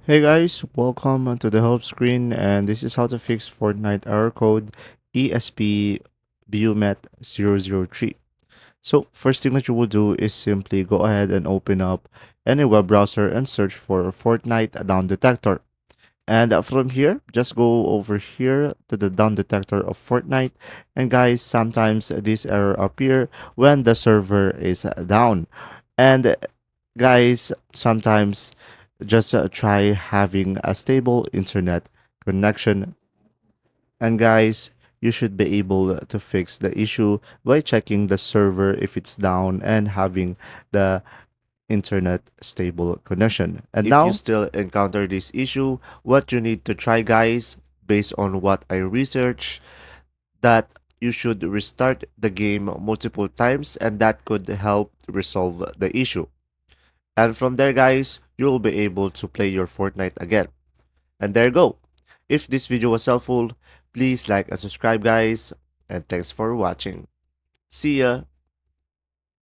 Hey guys, welcome to the help screen, and this is how to fix Fortnite error code ESP BUIMET 003. So first thing that you will do is simply go ahead and open up any web browser and search for Fortnite down detector. And from here, just go over here to the down detector of Fortnite. And guys, sometimes this error appear when the server is down. And guys, sometimes just try having a stable internet connection. And guys, you should be able to fix the issue by checking the server if it's down and having the internet stable connection. And if you Now, still encounter this issue, what you need to try, guys, based on what I researched, that you should restart the game multiple times and that could help resolve the issue. And from there, guys, you will be able to play your Fortnite again. And there you go. If this video was helpful, please like and subscribe, guys. And thanks for watching. See ya.